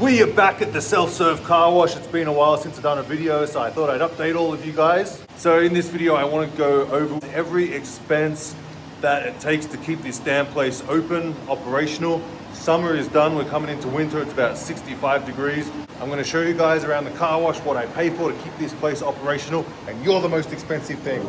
We are back at the self-serve car wash. It's been a while since I've done a video, so I thought I'd update all of you guys. So in this video, I want to go over every expense that it takes to keep this damn place open, operational. Summer is done, we're coming into winter, it's about 65 degrees. I'm going to show you guys around the car wash what I pay for to keep this place operational, and you're the most expensive thing.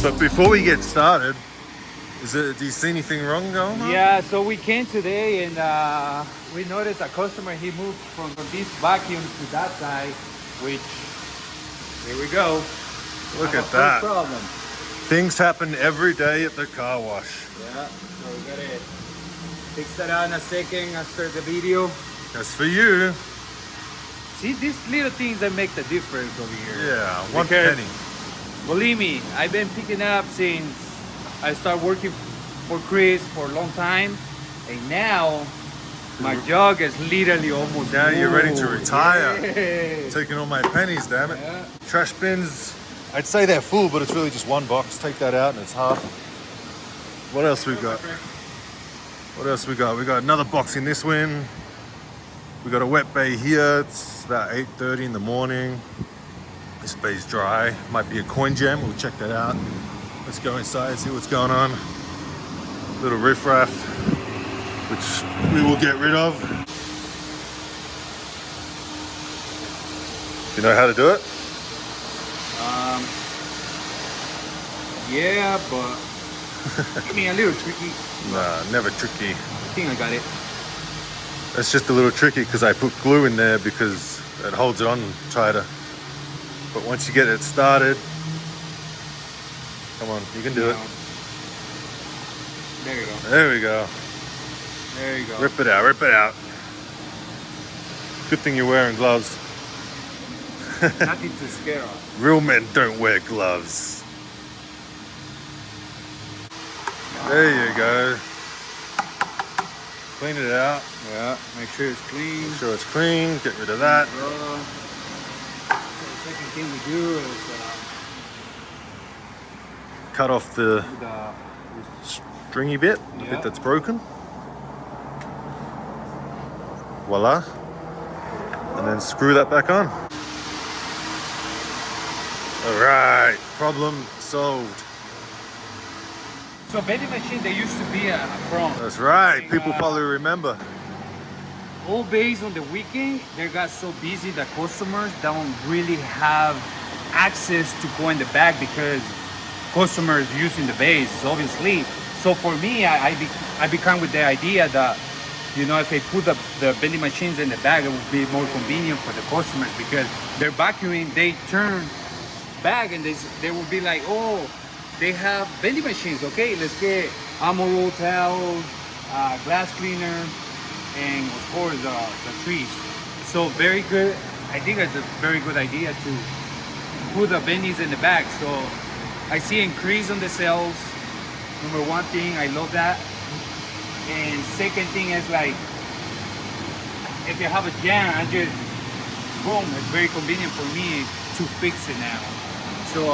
But before we get started, do you see anything wrong going on? Yeah, so we came today and we noticed a customer, he moved from this vacuum to that side, which, here we go. Look at that. Problem. Things happen every day at the car wash. Yeah, so we gotta fix that out in a second after the video. That's for you. See, these little things that make the difference over here. Yeah, one penny. Believe me, I've been picking up since I started working for Chris for a long time, and now my jug is literally almost Now full. you're ready to retire. Yeah. Taking all my pennies, damn it. Yeah. Trash bins, I'd say they're full, but it's really just one box. Take that out and it's half. What else we got? What else we got? We got another box in this one. We got a wet bay here. It's about 8:30 in the morning. This bay's dry. Might be a coin jam. We'll check that out. Let's go inside, see what's going on. Little riffraff, which we will get rid of. You know how to do it? Yeah, but I mean a little tricky. Nah, never tricky. I think I got it. It's just a little tricky because I put glue in there because it holds it on tighter. But once you get it started, come on, you can do it. There you go. There we go. There you go. Rip it out, rip it out. Good thing you're wearing gloves. Nothing to scare off. Real men don't wear gloves. There you go. Clean it out. Yeah, make sure it's clean. Make sure it's clean, get rid of that. The second thing we do is Cut off the stringy bit, the bit that's broken. Voila. And then screw that back on. All right, problem solved. So vending machine, they used to be a front. That's right, people probably remember. All days on the weekend, they got so busy that customers don't really have access to go in the back because customers using the base, obviously. So for me, I become with the idea that, you know, if they put the vending machines in the back, it would be more convenient for the customers because they're vacuuming, they turn back and they will be like, oh, they have vending machines, okay, let's get ammo roll towels, glass cleaner, and of course the trees. So very good. I think it's a very good idea to put the vendings in the back. So I see increase on the sales. Number one thing, I love that. And second thing is like, if you have a jam, I just boom. It's very convenient for me to fix it now. So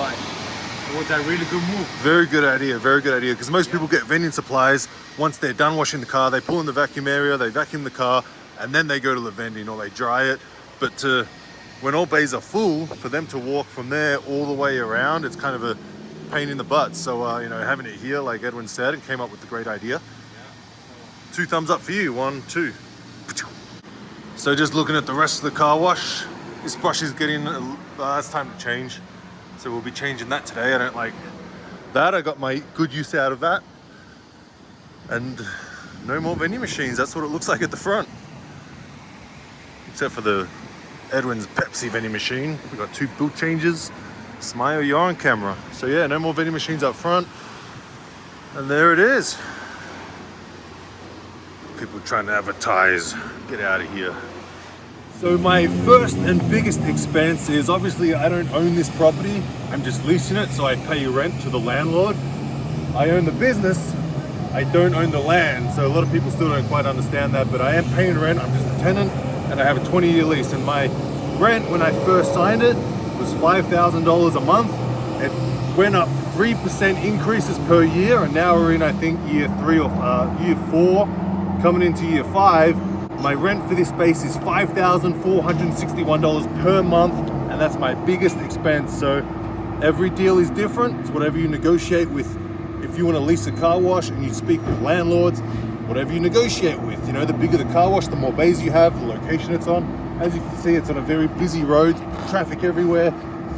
it was a really good move. Very good idea, because most people get vending supplies. Once they're done washing the car, they pull in the vacuum area, they vacuum the car, and then they go to the vending or they dry it. But when all bays are full, for them to walk from there all the way around, it's kind of a pain in the butt. So, you know, having it here, like Edwin said, and came up with the great idea. 2 thumbs up for you, 1, 2. So just looking at the rest of the car wash, this brush is getting, it's time to change. So we'll be changing that today. I don't like that. I got my good use out of that. And no more vending machines. That's what it looks like at the front. Except for the Edwin's Pepsi vending machine. We got 2 build changes. Smile, you're on camera. So yeah, no more vending machines up front. And there it is. People trying to advertise. Get out of here. So my first and biggest expense is obviously I don't own this property. I'm just leasing it, so I pay rent to the landlord. I own the business, I don't own the land, so a lot of people still don't quite understand that, but I am paying rent. I'm just a tenant, and I have a 20-year lease, and my rent when I first signed it was $5,000 a month. It went up 3% increases per year, and now we're in, I think, year 3 or year 4, coming into year 5. My rent for this space is $5,461 per month, and that's my biggest expense. So every deal is different. It's whatever you negotiate with. If you want to lease a car wash and you speak with landlords, whatever you negotiate with. You know, the bigger the car wash, the more bays you have, the location it's on. As you can see, it's on a very busy road, traffic everywhere,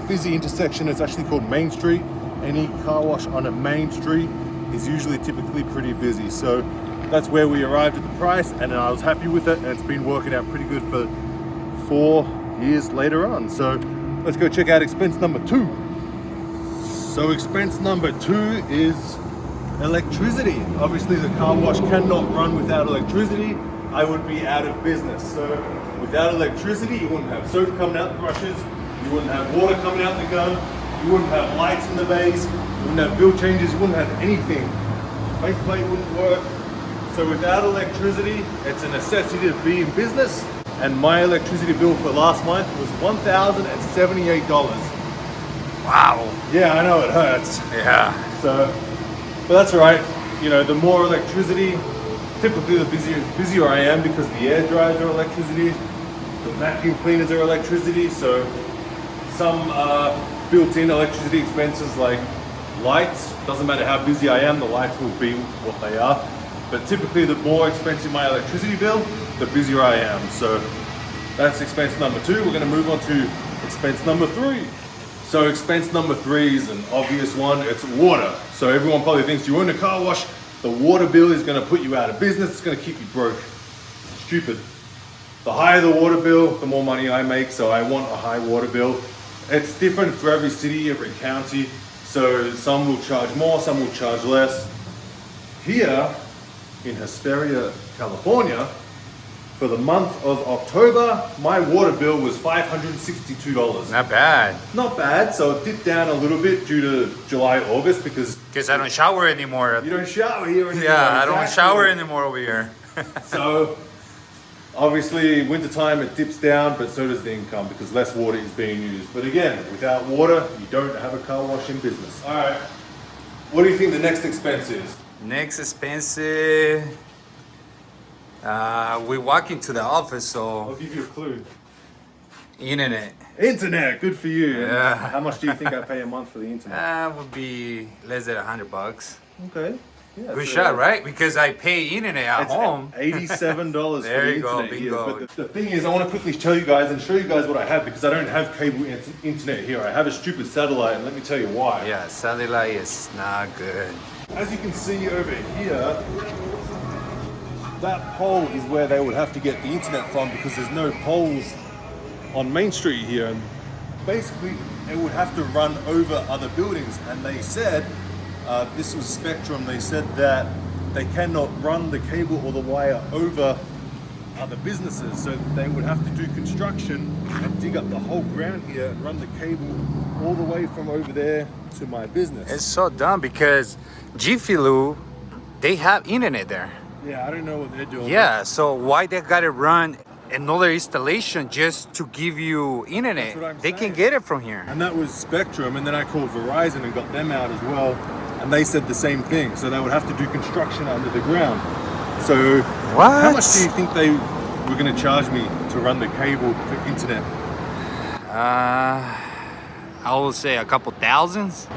busy intersection. It's actually called Main Street. Any car wash on a main street is usually typically pretty busy. So that's where we arrived at the price, and I was happy with it, and it's been working out pretty good for 4 years later on. So let's go check out expense number 2. So expense number 2 is electricity. Obviously the car wash cannot run without electricity. I would be out of business. So without electricity, you wouldn't have soap coming out the brushes, you wouldn't have water coming out the gun, you wouldn't have lights in the bays, you wouldn't have bill changes, you wouldn't have anything. Faceplate wouldn't work. So without electricity, it's a necessity to be in business. And my electricity bill for last month was $1,078. Wow. Yeah, I know it hurts. Yeah. So, but that's all right. You know, the more electricity, typically the busier I am, because the air dryers are electricity, the vacuum cleaners are electricity. So some built-in electricity expenses like lights, doesn't matter how busy I am, the lights will be what they are. But typically the more expensive my electricity bill, the busier I am. So that's expense number 2. We're gonna move on to expense number 3. So expense number 3 is an obvious one. It's water. So everyone probably thinks you own a car wash, the water bill is gonna put you out of business. It's gonna keep you broke. Stupid. The higher the water bill, the more money I make. So I want a high water bill. It's different for every city, every county. So some will charge more, some will charge less. Here in Hesperia, California, for the month of October, my water bill was $562. Not bad. Not bad, so it dipped down a little bit due to July, August, because I don't shower anymore. you don't shower here anymore. Yeah, I don't exactly. shower anymore over here. So, obviously, wintertime it dips down, but so does the income because less water is being used. But again, without water, you don't have a car wash in business. All right, what do you think the next expense is? Next expense, we walk into the office, I'll so give you a clue. internet. Internet, good for you. Yeah. How much do you think I pay a month for the internet? Would be less than $100. Okay. Yeah, Good so shot, right? Because I pay internet at It's home. $87 There for the you go, internet here. bingo. But the thing is, I want to quickly tell you guys and show you guys what I have, because I don't have cable internet here. I have a stupid satellite, and let me tell you why. Yeah, satellite is not good. As you can see over here, that pole is where they would have to get the internet from, because there's no poles on Main Street here. And basically, it would have to run over other buildings. And they said, this was Spectrum, they said that they cannot run the cable or the wire over other businesses. So they would have to do construction and dig up the whole ground here and run the cable all the way from over there to my business. It's so dumb because Jiffy Lube, they have internet there. Yeah, I don't know what they're doing. Yeah, so why they gotta run another installation just to give you internet? That's what I'm They can saying. get it from here. And that was Spectrum, and then I called Verizon and got them out as well, and they said the same thing. So they would have to do construction under the ground. So how much do you think they were going to charge me to run the cable for internet? I will say a couple thousands.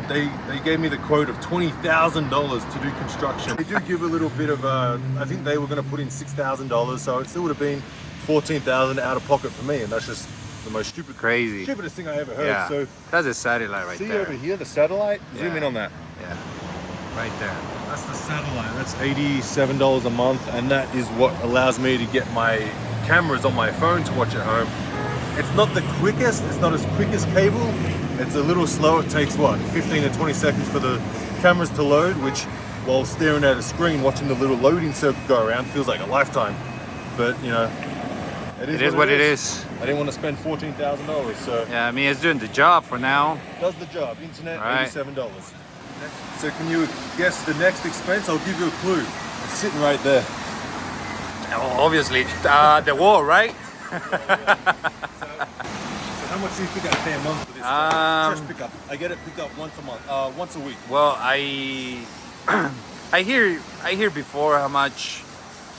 They gave me the quote of $20,000 to do construction. They do give a little bit of I think they were going to put in $6,000, so it still would have been $14,000 out of pocket for me, and that's just the most stupidest thing I ever heard. Yeah, So that's a satellite right see there. over here, the satellite? Zoom Yeah. in on that. Yeah, right there. That's the satellite. That's $87 a month, and that is what allows me to get my cameras on my phone to watch at home. It's not the quickest, it's not as quick as cable. It's a little slow. It takes what, 15 to 20 seconds for the cameras to load, which while staring at a screen, watching the little loading circle go around feels like a lifetime. But you know, It is what it is. I didn't want to spend $14,000, so Yeah, I mean, it's doing the job for now. does the job. Internet, Right. $87. So can you guess the next expense? I'll give you a clue. It's sitting right there. Obviously, the wall, right? So how much do you think I pay a month for this trash pickup? I get it picked up once a month, once a week. Well, I hear before how much,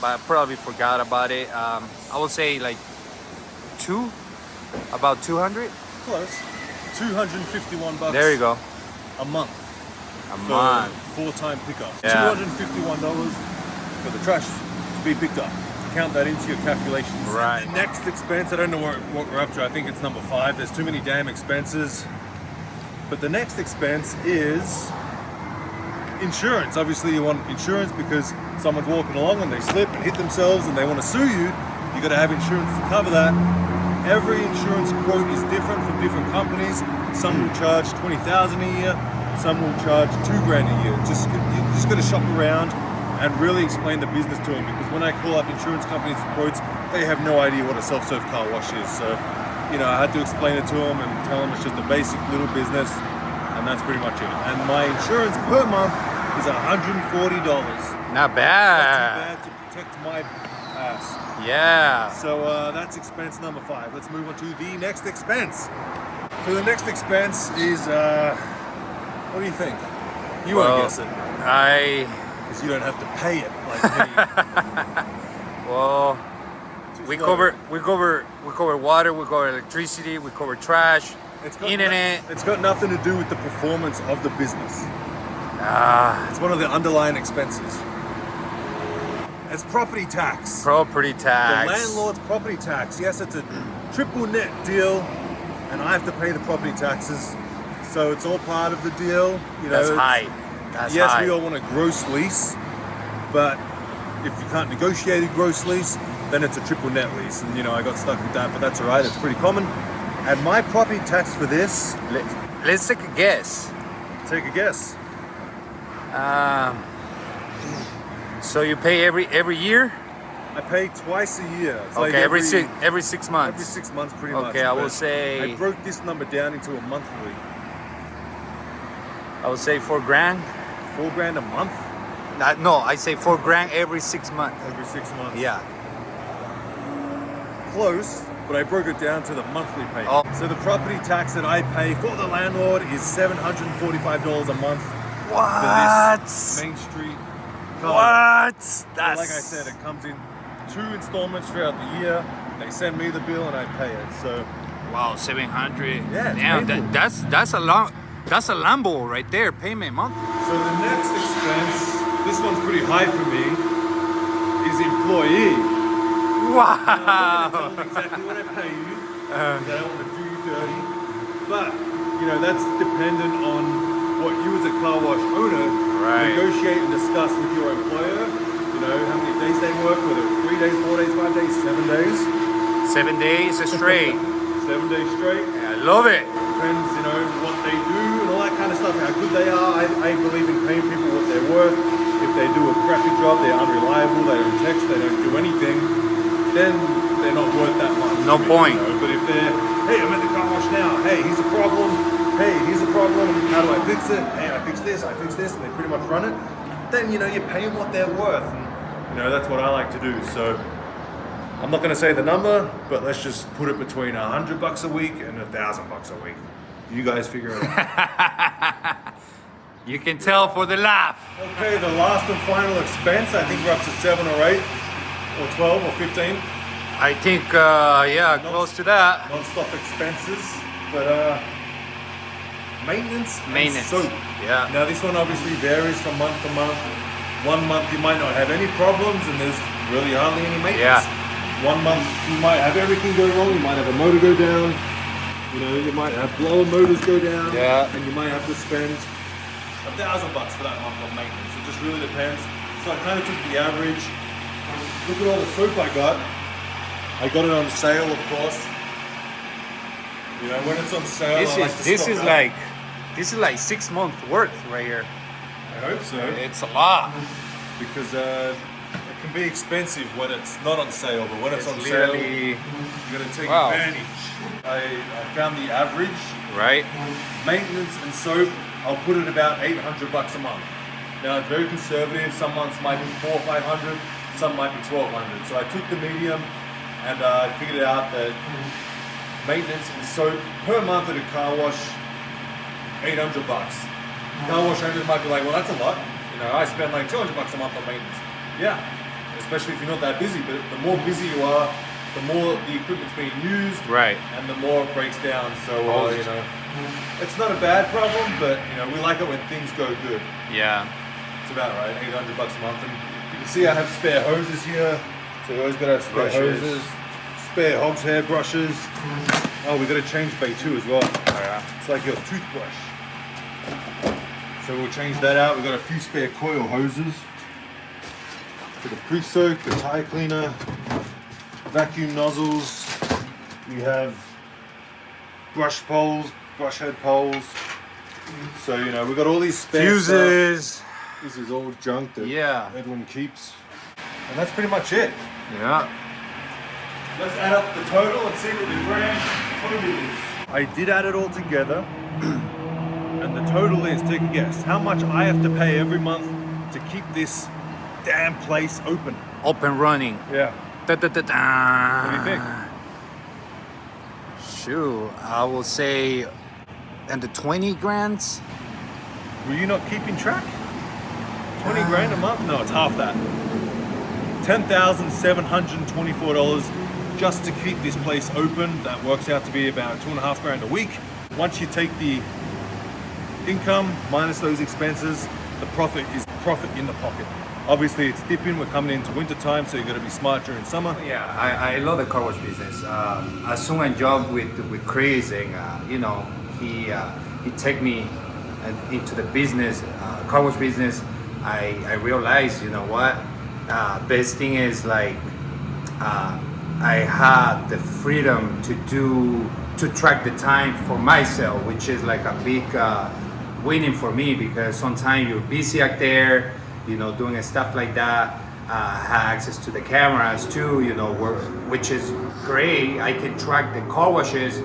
but I probably forgot about it. I would say like about 200. Close. $251. There you go. A month. A month. 4-time pickup. Yeah. $251 for the trash to be picked up. Count that into your calculations. Right. The next expense, I don't know what we're up to. I think it's number 5. There's too many damn expenses. But the next expense is insurance. Obviously, you want insurance because someone's walking along and they slip and hit themselves and they want to sue you. You got to have insurance to cover that. Every insurance quote is different from different companies. Some will charge $20,000 a year. Some will charge $2,000 a year. You just got to shop around and really explain the business to them, because when I call up insurance companies for quotes, they have no idea what a self-serve car wash is. So, you know, I had to explain it to them and tell them it's just a basic little business, and that's pretty much it. And my insurance per month is $140. Not Not bad. too bad to protect my ass. Yeah. So that's expense number 5. Let's move on to the next expense. So the next expense is, what do you think? You won't guess it. Because you don't have to pay it like me. Well, we cover water, we cover electricity, we cover trash, internet. It's got nothing to do with the performance of the business. Ah, It's one of the underlying expenses. It's property tax. property tax. The landlord's property tax. Yes, it's a triple net deal, and I have to pay the property taxes. So it's all part of the deal. You know, That's high. That's yes, high. we all want a gross lease, but if you can't negotiate a gross lease, then it's a triple net lease. And you know, I got stuck with that, but that's all right. It's pretty common. And my property tax for this, Let's take a guess. take a guess. So you pay every year? I pay twice a year. It's Okay, like every 6 months. every 6 months, pretty much. Okay, I will But say. I broke this number down into a monthly. I would say $4,000. $4,000 a month No, I say $4,000 every 6 months. every 6 months. Yeah. Close, but I broke it down to the monthly payment. Oh. So the property tax that I pay for the landlord is $745 a month What? for this Main Street car. What? But That's like I said, it comes in 2 installments throughout the year. They send me the bill and I pay it. So wow, 700. Yeah, it's Damn, painful. that's a Lambo right there, payment month. So the next expense, this one's pretty high for me, is employee. I'm not Wow. gonna tell them exactly what I pay you, because I don't want to do you dirty. But, you know, that's dependent on what you as a car wash owner Right. negotiate and discuss with your employer. You know, how many days they work, whether it's 3 days, 4 days, 5 days, 7 days. 7 days straight. 7 days straight. I love it. Depends, you know, what they do and all that kind of stuff, how good they are. I believe in paying people what they're worth. If they do a crappy job, they're unreliable, they don't text, they don't do anything, then they're not worth that much. No to me, point. You know? But if they're, hey, I'm at the car wash now, hey, here's a problem, hey, here's a problem, how do I fix it? Hey, I fix this, and they pretty much run it, then, you know, you pay them what they're worth. And, you know, that's what I like to do. So I'm not going to say the number, but let's just put it between $100 a week and $1,000 a week. You guys figure it out. You can tell for the laugh. Okay, the last and final expense. I think we're up to 7 or 8, or 12 or 15 I think, yeah, close to that. non-stop expenses. But maintenance, Maintenance. and soap. Yeah. Now this one obviously varies from month to month. 1 month you might not have any problems, and there's really hardly any maintenance. Yeah. 1 month you might have everything go wrong. You might have a motor go down. You know, you might have blower motors go down. Yeah. And you might have to spend $1,000 for that month on maintenance. It just really depends. So I kind of took the average. Look at all the soap I got. I got it on sale, of course. You know, when it's on sale, I like to stock up. This is like 6 months worth right here. I hope so. It's a lot. Because it can be expensive when it's not on sale, but when it's on sale, literally you're going to take Wow. advantage. I found the average right. maintenance and soap I'll put it about $800 a month. Now it's very conservative. Some months might be $400 or $500, some might be $1,200. So I took the medium and I figured out that maintenance is so per month at a car wash, $800. Car wash owners might be like, well, that's a lot. You know, I spend like $200 a month on maintenance. Yeah, especially if you're not that busy. But the more busy you are, the more the equipment's being used, Right. and the more it breaks down. So you know, it's not a bad problem, but you know, we like it when things go good. Yeah. It's about right, $800 a month. And you can see I have spare hoses here. So we always got to have spare Brushes. hoses, spare hog's hair brushes. Oh, we got to change bay 2 as well. Oh, yeah. It's like your toothbrush. So we'll change that out. We've got a few spare coil hoses for the pre-soak, the tire cleaner, vacuum nozzles. We have brush poles, brush head poles. So you know we've got all these spare Fuses. stuff. This is all junk that Yeah. Edwin keeps, and that's pretty much it. Yeah. Let's add up the total and see what the grand total is. I did add it all together, and the total is, take a guess, how much I have to pay every month to keep this damn place open. Up and running. Yeah. Da, da, da, da. What do you think? Shoot, I will say in the 20 grands. Were you not keeping track? 20 grand a month? No, it's half that. $10,724 just to keep this place open. That works out to be about $2.5 grand a week. Once you take the income minus those expenses, the profit is profit in the pocket. Obviously, it's dipping. We're coming into winter time, so you got to be smart during summer. Yeah, I love the car wash business. As soon as I joined with Chris, and you know, he take me into the business, car wash business. I realized, you know what, best thing is like I had the freedom to track the time for myself, which is like a big winning for me, because sometimes you're busy out there, you know, doing stuff like that. Have access to the cameras too, you know, which is great. I can track the car washes,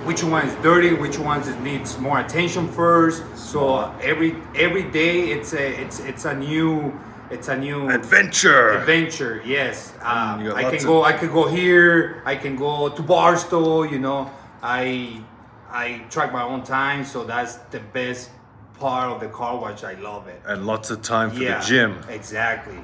which one is dirty, which ones needs more attention first. So every day it's a new adventure. Yes, I can go here. I can go to Barstow. You know, I track my own time, so that's the best part of the car wash. I love it. And lots of time for the gym. Exactly.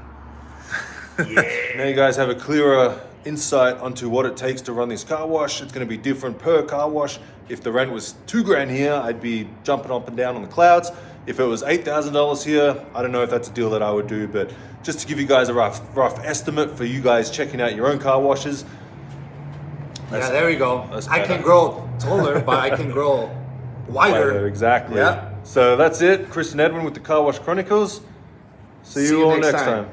Yeah. Now you guys have a clearer insight onto what it takes to run this car wash. It's going to be different per car wash. If the rent was $2 grand here, I'd be jumping up and down on the clouds. If it was $8,000 here, I don't know if that's a deal that I would do, but just to give you guys a rough estimate for you guys checking out your own car washes. Yeah, there we go. I better. can grow taller, but I can grow wider. Exactly. Yeah. So that's it. Chris and Edwin with the Car Wash Chronicles. See you all next time.